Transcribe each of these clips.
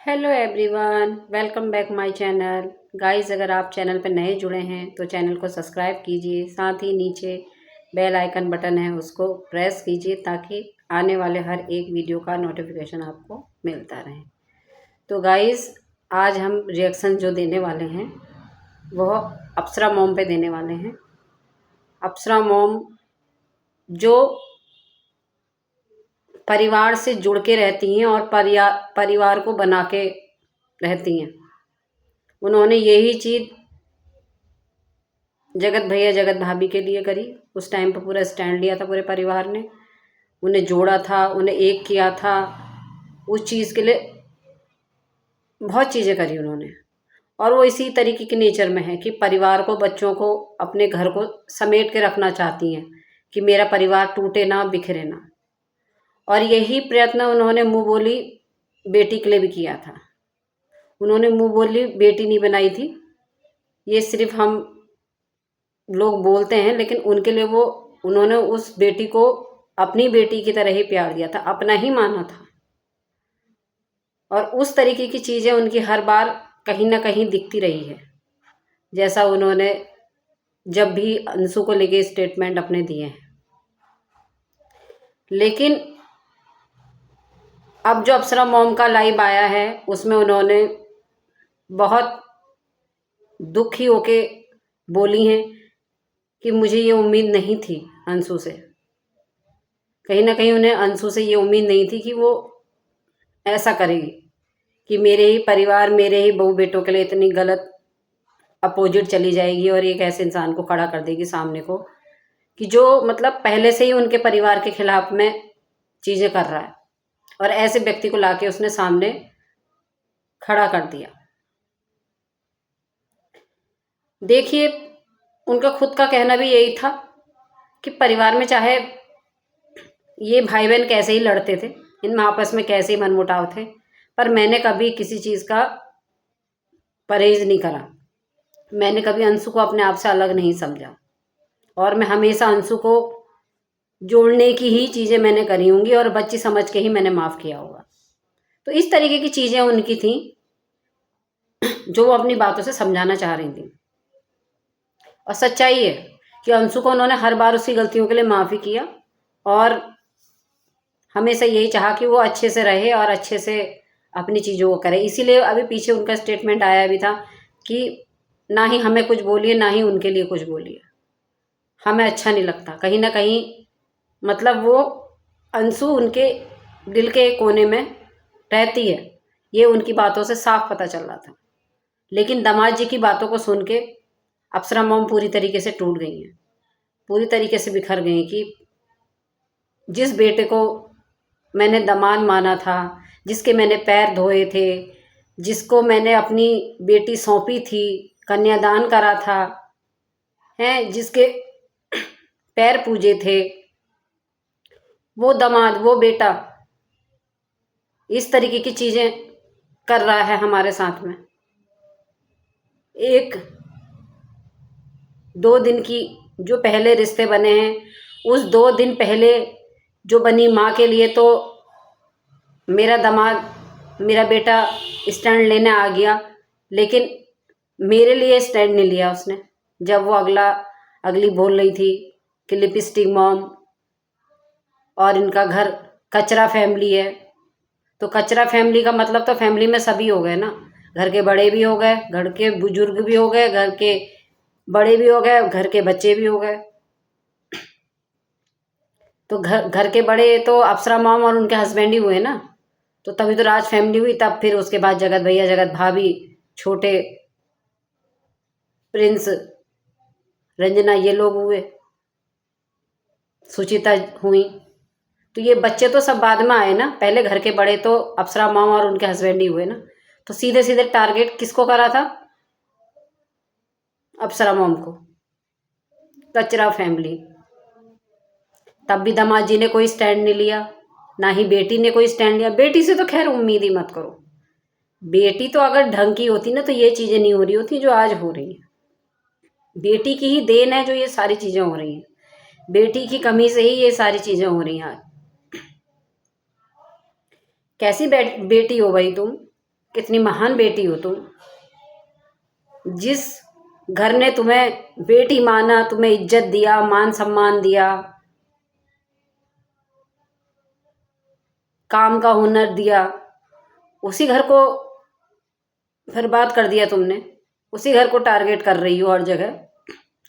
Hello everyone, welcome back my channel. Guys, अगर आप channel पर नए जुड़े हैं तो चैनल को सब्सक्राइब कीजिए। साथ ही नीचे बेल आइकन बटन है, उसको प्रेस कीजिए ताकि आने वाले हर एक वीडियो का नोटिफिकेशन आपको मिलता रहे। तो गाइस, आज हम रिएक्शन जो देने वाले हैं वह अप्सरा मॉम पे देने वाले हैं। अप्सरा मॉम जो परिवार से जुड़ के रहती हैं और परिवार को बना के रहती हैं। उन्होंने यही चीज़ जगत भैया जगत भाभी के लिए करी। उस टाइम पर पूरा स्टैंड लिया था पूरे परिवार ने, उन्हें जोड़ा था, उन्हें एक किया था। उस चीज़ के लिए बहुत चीज़ें करी उन्होंने। और वो इसी तरीके के नेचर में है कि परिवार को, बच्चों को, अपने घर को समेट के रखना चाहती हैं कि मेरा परिवार टूटे ना, बिखरे ना। और यही प्रयत्न उन्होंने मुँह बोली बेटी के लिए भी किया था। उन्होंने मुँह बोली बेटी नहीं बनाई थी, ये सिर्फ हम लोग बोलते हैं, लेकिन उनके लिए उन्होंने उस बेटी को अपनी बेटी की तरह ही प्यार दिया था, अपना ही माना था। और उस तरीके की चीज़ें उनकी हर बार कहीं ना कहीं दिखती रही है। जैसा उन्होंने जब भी अंशु को लेके स्टेटमेंट अपने दिए हैं। लेकिन अब जो अप्सरा मॉम का लाइव आया है उसमें उन्होंने बहुत दुखी होके बोली हैं कि मुझे ये उम्मीद नहीं थी अंशु से। कहीं ना कहीं उन्हें अंशु से ये उम्मीद नहीं थी कि वो ऐसा करेगी कि मेरे ही परिवार, मेरे ही बहू बेटों के लिए इतनी गलत अपोजिट चली जाएगी और एक ऐसे इंसान को खड़ा कर देगी सामने को कि जो मतलब पहले से ही उनके परिवार के खिलाफ में चीज़ें कर रहा है, और ऐसे व्यक्ति को लाके उसने सामने खड़ा कर दिया। देखिए, उनका खुद का कहना भी यही था कि परिवार में चाहे ये भाई बहन कैसे ही लड़ते थे, इनमें आपस में कैसे ही मनमुटाव थे, पर मैंने कभी किसी चीज़ का परहेज नहीं करा। मैंने कभी अंशु को अपने आप से अलग नहीं समझा और मैं हमेशा अंशु को जोड़ने की ही चीज़ें मैंने करी होंगी और बच्ची समझ के ही मैंने माफ़ किया होगा। तो इस तरीके की चीज़ें उनकी थी जो वो अपनी बातों से समझाना चाह रही थी। और सच्चाई है कि अंशु को उन्होंने हर बार उसकी गलतियों के लिए माफ़ी किया और हमेशा यही चाहा कि वो अच्छे से रहे और अच्छे से अपनी चीज़ों को करे। इसीलिए अभी पीछे उनका स्टेटमेंट आया भी था कि ना ही हमें कुछ बोलिए, ना ही उनके लिए कुछ बोलिए, हमें अच्छा नहीं लगता। कहीं ना कहीं मतलब वो अंशु उनके दिल के कोने में रहती है, ये उनकी बातों से साफ पता चल रहा था। लेकिन दामाद जी की बातों को सुन के अप्सरा मॉम पूरी तरीके से टूट गई हैं, पूरी तरीके से बिखर गई कि जिस बेटे को मैंने दामाद माना था, जिसके मैंने पैर धोए थे, जिसको मैंने अपनी बेटी सौंपी थी, कन्यादान करा था, हैं, जिसके पैर पूजे थे, वो दामाद, वो बेटा इस तरीके की चीज़ें कर रहा है हमारे साथ में। एक 2 दिन की जो पहले रिश्ते बने हैं, उस 2 दिन पहले जो बनी माँ के लिए तो मेरा दामाद, मेरा बेटा स्टैंड लेने आ गया, लेकिन मेरे लिए स्टैंड नहीं लिया उसने। जब वो अगली बोल रही थी कि लिपस्टिक मॉम और इनका घर कचरा फैमिली है, तो कचरा फैमिली का मतलब तो फैमिली में सभी हो गए ना। घर के बड़े भी हो गए, घर के बुजुर्ग भी हो गए, घर के बड़े भी हो गए, घर के बच्चे भी हो गए। तो घर के बड़े तो अप्सरा मॉम और उनके हस्बैंड ही हुए ना, तो तभी तो राज फैमिली हुई। तब फिर उसके बाद जगत भैया जगत भाभी, छोटे प्रिंस, रंजना, ये लोग हुए, सुचिता हुई। तो ये बच्चे तो सब बाद में आए ना, पहले घर के बड़े तो अप्सरा मॉम और उनके हस्बैंड ही हुए ना। तो सीधे सीधे टारगेट किसको करा था? अप्सरा मॉम को, कचरा फैमिली। तब भी दामाद जी ने कोई स्टैंड नहीं लिया, ना ही बेटी ने कोई स्टैंड लिया। बेटी से तो खैर उम्मीद ही मत करो। बेटी तो अगर ढंग की होती ना तो ये चीज़ें नहीं हो रही होती जो आज हो रही हैं। बेटी की ही देन है जो ये सारी चीज़ें हो रही हैं। बेटी की कमी से ही ये सारी चीज़ें हो रही हैं आज। कैसी बेटी हो भाई तुम कितनी महान बेटी हो तुम। जिस घर ने तुम्हें बेटी माना, तुम्हें इज्जत दिया, मान सम्मान दिया, काम का हुनर दिया, उसी घर को बर्बाद कर दिया तुमने। उसी घर को टारगेट कर रही हो हर जगह।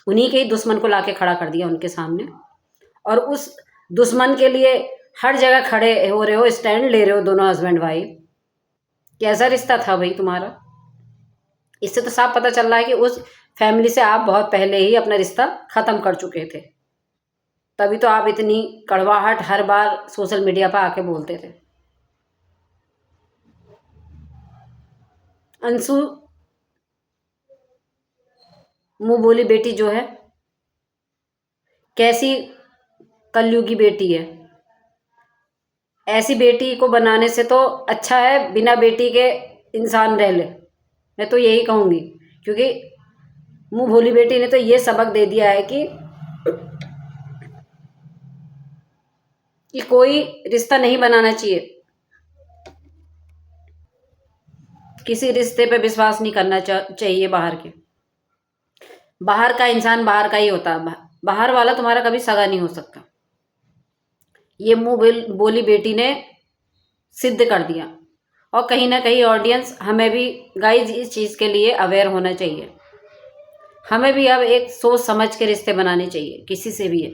उन्हीं के ही दुश्मन को लाके खड़ा कर दिया उनके सामने, और उस दुश्मन के लिए हर जगह खड़े हो रहे हो, स्टैंड ले रहे हो दोनों हस्बैंड वाइफ। कैसा रिश्ता था भाई तुम्हारा? इससे तो साफ पता चल रहा है कि उस फैमिली से आप बहुत पहले ही अपना रिश्ता खत्म कर चुके थे। तभी तो आप इतनी कड़वाहट हर बार सोशल मीडिया पर आके बोलते थे। अंशु मुंह बोली बेटी जो है, कैसी कलयुगी बेटी है। ऐसी बेटी को बनाने से तो अच्छा है बिना बेटी के इंसान रह ले, मैं तो यही कहूँगी। क्योंकि मुंह भोली बेटी ने तो ये सबक दे दिया है कि कोई रिश्ता नहीं बनाना चाहिए, किसी रिश्ते पे विश्वास नहीं करना चाहिए। बाहर का इंसान बाहर का ही होता है, बाहर वाला तुम्हारा कभी सगा नहीं हो सकता। ये मुंह बोली बेटी ने सिद्ध कर दिया। और कहीं ना कहीं ऑडियंस, हमें भी गाइज इस चीज़ के लिए अवेयर होना चाहिए। हमें भी अब एक सोच समझ के रिश्ते बनाने चाहिए किसी से भी है।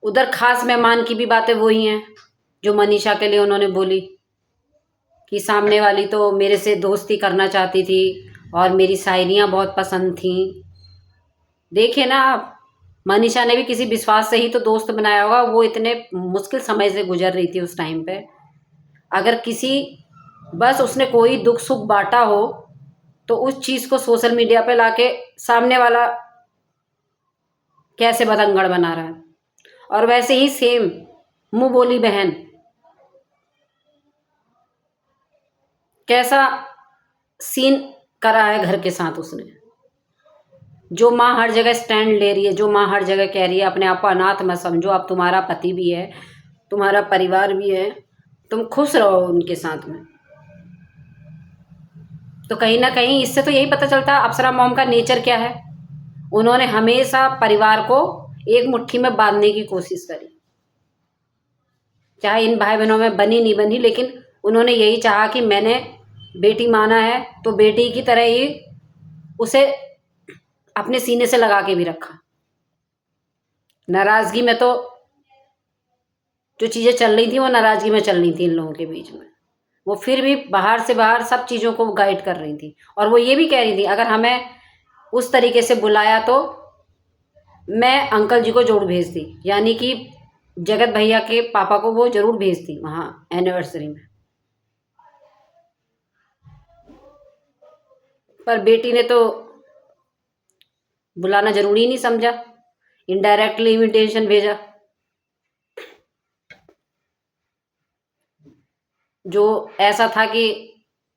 उधर खास मेहमान की भी बातें वही हैं जो मनीषा के लिए उन्होंने बोली कि सामने वाली तो मेरे से दोस्ती करना चाहती थी और मेरी शायरियाँ बहुत पसंद थी। देखिए ना आप, मनीषा ने भी किसी विश्वास से ही तो दोस्त बनाया होगा। वो इतने मुश्किल समय से गुजर रही थी उस टाइम पे। अगर किसी बस उसने कोई दुख सुख बांटा हो तो उस चीज़ को सोशल मीडिया पे लाके सामने वाला कैसे बतंगड़ बना रहा है। और वैसे ही सेम मुंह बोली बहन, कैसा सीन करा है घर के साथ उसने। जो माँ हर जगह स्टैंड ले रही है, जो माँ हर जगह कह रही है अपने आप को अनाथ मत समझो, अब तुम्हारा पति भी है, तुम्हारा परिवार भी है, तुम खुश रहो उनके साथ में। तो कहीं ना कहीं इससे तो यही पता चलता है अप्सरा मॉम का नेचर क्या है। उन्होंने हमेशा परिवार को एक मुट्ठी में बांधने की कोशिश करी, चाहे इन भाई बहनों में बनी नहीं बनी, लेकिन उन्होंने यही चाहा कि मैंने बेटी माना है तो बेटी की तरह ही उसे अपने सीने से लगा के भी रखा। नाराजगी में तो जो चीज़ें चल रही थी वो नाराजगी में चल रही थी इन लोगों के बीच में। वो फिर भी बाहर से बाहर सब चीज़ों को गाइड कर रही थी। और वो ये भी कह रही थी अगर हमें उस तरीके से बुलाया तो मैं अंकल जी को जरूर भेजती, यानी कि जगत भैया के पापा को वो जरूर भेजती वहाँ एनिवर्सरी में। पर बेटी ने तो बुलाना जरूरी नहीं समझा, इनडायरेक्टली इनविटेशन भेजा। जो ऐसा था कि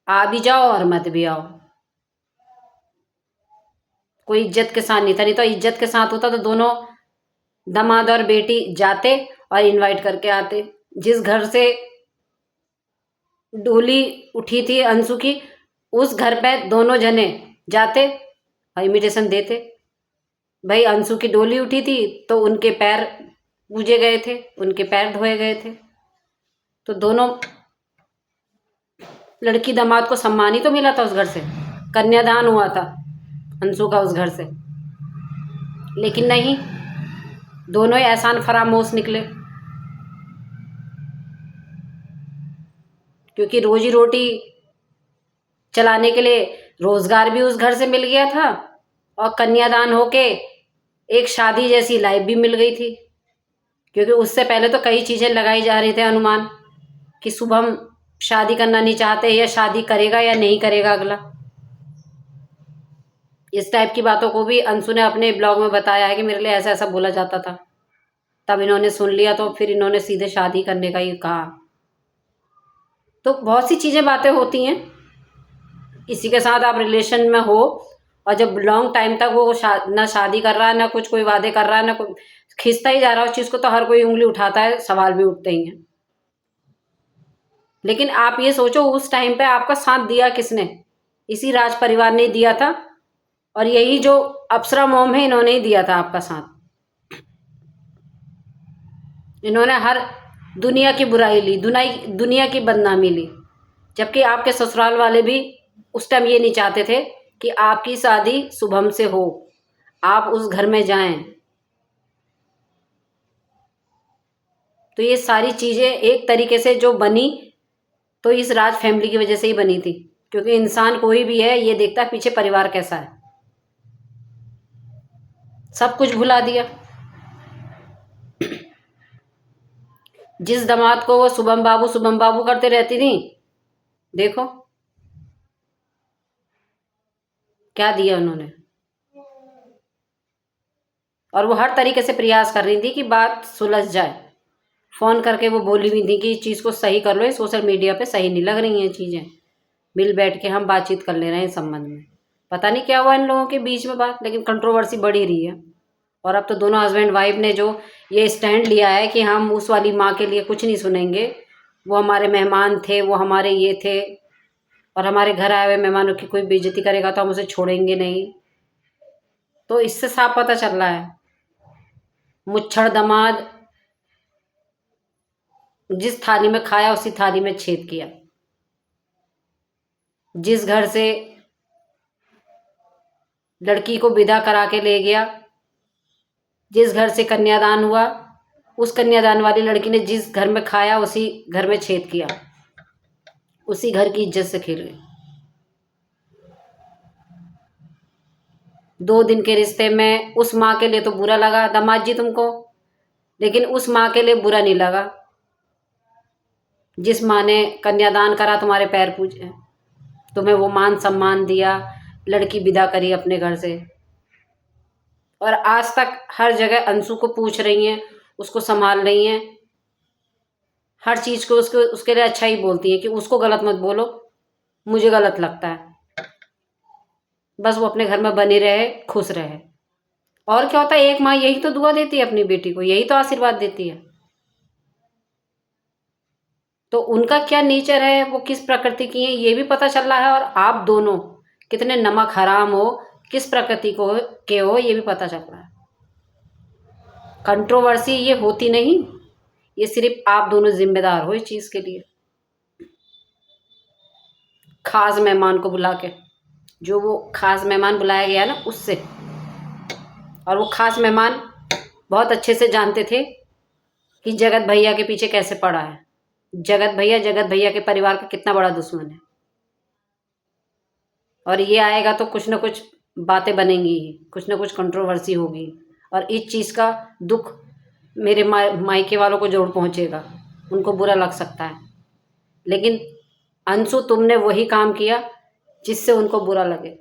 आ भी जाओ और मत भी आओ, कोई इज्जत के साथ नहीं था। नहीं तो इज्जत के साथ होता तो दोनों दामाद और बेटी जाते और इनवाइट करके आते। जिस घर से डोली उठी थी अंशु की, उस घर पे दोनों जने जाते और इनविटेशन देते। भाई अंशु की डोली उठी थी तो उनके पैर पूजे गए थे, उनके पैर धोए गए थे, तो दोनों लड़की दामाद को सम्मान ही तो मिला था उस घर से। कन्यादान हुआ था अंशु का उस घर से। लेकिन नहीं, दोनों ही एहसान फरामोश निकले, क्योंकि रोजी रोटी चलाने के लिए रोजगार भी उस घर से मिल गया था और कन्यादान होके एक शादी जैसी लाइफ भी मिल गई थी। क्योंकि उससे पहले तो कई चीज़ें लगाई जा रही थे अनुमान कि शुभम शादी करना नहीं चाहते या शादी करेगा या नहीं करेगा अगला। इस टाइप की बातों को भी अंशु ने अपने ब्लॉग में बताया है कि मेरे लिए ऐसा ऐसा बोला जाता था। तब इन्होंने सुन लिया तो फिर इन्होंने सीधे शादी करने का ही कहा। तो बहुत सी चीज़ें बातें होती हैं, किसी के साथ आप रिलेशन में हो और जब लॉन्ग टाइम तक वो ना शादी कर रहा है, ना कुछ कोई वादे कर रहा है, ना कोई खींचता ही जा रहा है उस चीज़ को, तो हर कोई उंगली उठाता है, सवाल भी उठते ही हैं। लेकिन आप ये सोचो उस टाइम पे आपका साथ दिया किसने? इसी राज परिवार ने दिया था, और यही जो अप्सरा मॉम है इन्होंने ही दिया था आपका साथ। इन्होंने हर दुनिया की बुराई ली, दुनिया की बदनामी ली, जबकि आपके ससुराल वाले भी उस टाइम ये नहीं चाहते थे कि आपकी शादी शुभम से हो, आप उस घर में जाएं। तो ये सारी चीजें एक तरीके से जो बनी तो इस राज फैमिली की वजह से ही बनी थी, क्योंकि इंसान कोई भी है ये देखता है पीछे परिवार कैसा है। सब कुछ भुला दिया। जिस दामाद को वो शुभम बाबू करते रहती थी, देखो क्या दिया उन्होंने। और वो हर तरीके से प्रयास कर रही थी कि बात सुलझ जाए। फोन करके वो बोली भी थी कि इस चीज़ को सही कर लो, ये सोशल मीडिया पे सही नहीं लग रही हैं चीज़ें, मिल बैठ के हम बातचीत कर ले रहे हैं इस संबंध में। पता नहीं क्या हुआ इन लोगों के बीच में बात, लेकिन कंट्रोवर्सी बढ़ ही रही है। और अब तो दोनों हस्बैंड वाइफ ने जो ये स्टैंड लिया है कि हम उस वाली माँ के लिए कुछ नहीं सुनेंगे, वो हमारे मेहमान थे, वो हमारे ये थे, और हमारे घर आए हुए मेहमानों की कोई बेइज्जती करेगा तो हम उसे छोड़ेंगे नहीं। तो इससे साफ पता चल रहा है मुच्छड़ दामाद जिस थाली में खाया उसी थाली में छेद किया। जिस घर से लड़की को विदा करा के ले गया, जिस घर से कन्यादान हुआ, उस कन्यादान वाली लड़की ने जिस घर में खाया उसी घर में छेद किया, उसी घर की इज्जत से खेल गई। 2 दिन के रिश्ते में उस माँ के लिए तो बुरा लगा दामाद जी तुमको, लेकिन उस माँ के लिए बुरा नहीं लगा जिस माँ ने कन्यादान करा, तुम्हारे पैर पूजे, तुम्हें वो मान सम्मान दिया, लड़की विदा करी अपने घर से। और आज तक हर जगह अंशु को पूछ रही हैं, उसको संभाल रही हैं, हर चीज़ को उसके लिए अच्छा ही बोलती हैं कि उसको गलत मत बोलो, मुझे गलत लगता है। बस वो अपने घर में बनी रहे, खुश रहे। और क्या होता है, एक माँ यही तो दुआ देती है अपनी बेटी को, यही तो आशीर्वाद देती है। तो उनका क्या नेचर है, वो किस प्रकृति की है, ये भी पता चल रहा है। और आप दोनों कितने नमक हराम हो, किस प्रकृति को के हो, ये भी पता चल रहा है। कंट्रोवर्सी ये होती नहीं, ये सिर्फ आप दोनों जिम्मेदार हो इस चीज़ के लिए। खास मेहमान को बुला के, जो वो खास मेहमान बुलाया गया ना उससे, और वो खास मेहमान बहुत अच्छे से जानते थे कि जगत भैया के पीछे कैसे पड़ा है। जगत भैया के परिवार का कितना बड़ा दुश्मन है। और ये आएगा तो कुछ ना कुछ बातें बनेंगी ही, कुछ ना कुछ कंट्रोवर्सी होगी, और इस चीज़ का दुख मेरे मायके वालों को जरूर पहुंचेगा, उनको बुरा लग सकता है। लेकिन अंशु तुमने वही काम किया जिससे उनको बुरा लगे,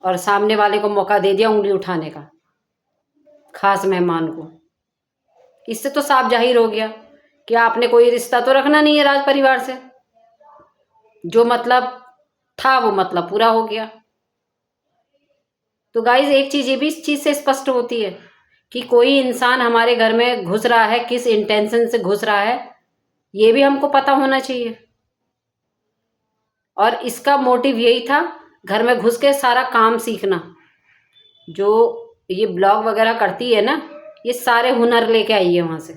और सामने वाले को मौका दे दिया उंगली उठाने का, खास मेहमान को। इससे तो साफ जाहिर हो गया कि आपने कोई रिश्ता तो रखना नहीं है राज परिवार से। जो मतलब था वो मतलब पूरा हो गया। तो गाइज एक चीज़ ये भी इस चीज़ से स्पष्ट होती है कि कोई इंसान हमारे घर में घुस रहा है, किस इंटेंशन से घुस रहा है, ये भी हमको पता होना चाहिए। और इसका मोटिव यही था, घर में घुस के सारा काम सीखना। जो ये ब्लॉग वगैरह करती है ना, ये सारे हुनर लेके आई है वहाँ से,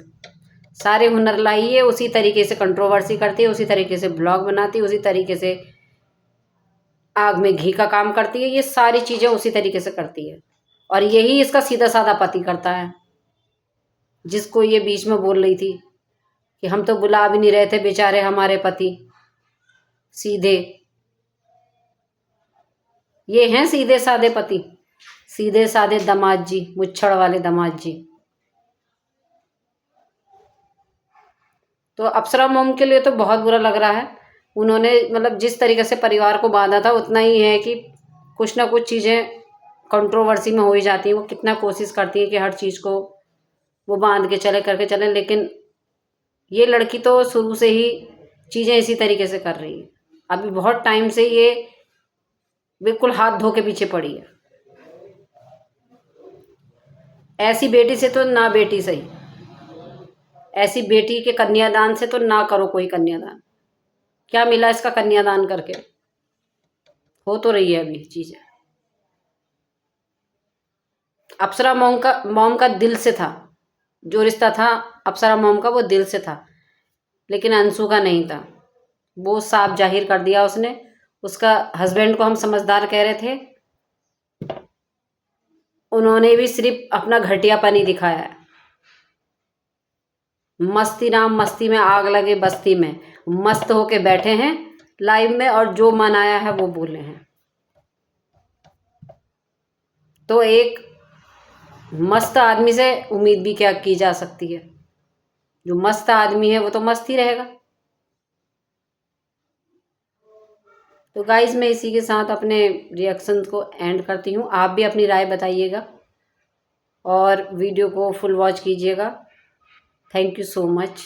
सारे हुनर लाई है। उसी तरीके से कंट्रोवर्सी करती है, उसी तरीके से ब्लॉग बनाती है, उसी तरीके से आग में घी का काम करती है। ये सारी चीज़ें उसी तरीके से करती है, और यही इसका सीधा साधा पति करता है, जिसको ये बीच में बोल रही थी कि हम तो बुला भी नहीं रहे थे बेचारे हमारे पति सीधे। ये हैं सीधे साधे पति, सीधे साधे दामाद जी, मुच्छड़ वाले दामाद जी। तो अप्सरा मोम के लिए तो बहुत बुरा लग रहा है। उन्होंने मतलब जिस तरीके से परिवार को बांधा था, उतना ही है कि कुछ ना कुछ चीज़ें कंट्रोवर्सी में हो ही जाती हैं। वो कितना कोशिश करती है कि हर चीज़ को वो बांध के चले, करके चले, लेकिन ये लड़की तो शुरू से ही चीज़ें इसी तरीके से कर रही है। अभी बहुत टाइम से ये बिल्कुल हाथ धो के पीछे पड़ी है। ऐसी बेटी से तो ना बेटी सही। ऐसी बेटी के कन्यादान से तो ना करो कोई कन्यादान। क्या मिला इसका कन्यादान करके? हो तो रही है अभी चीजें। अप्सरा मॉम का दिल से था, जो रिश्ता था अप्सरा मॉम का वो दिल से था, लेकिन अंशु का नहीं था। वो साफ जाहिर कर दिया उसने। उसका हस्बैंड को हम समझदार कह रहे थे, उन्होंने भी सिर्फ अपना घटियापन ही दिखाया है। मस्ती नाम मस्ती में आग लगे बस्ती में, मस्त होके बैठे हैं लाइव में और जो मन आया है वो बोले हैं। तो एक मस्त आदमी से उम्मीद भी क्या की जा सकती है? जो मस्त आदमी है वो तो मस्त ही रहेगा। तो गाइज मैं इसी के साथ अपने रिएक्शन को एंड करती हूँ। आप भी अपनी राय बताइएगा और वीडियो को फुल वॉच कीजिएगा। Thank you so much.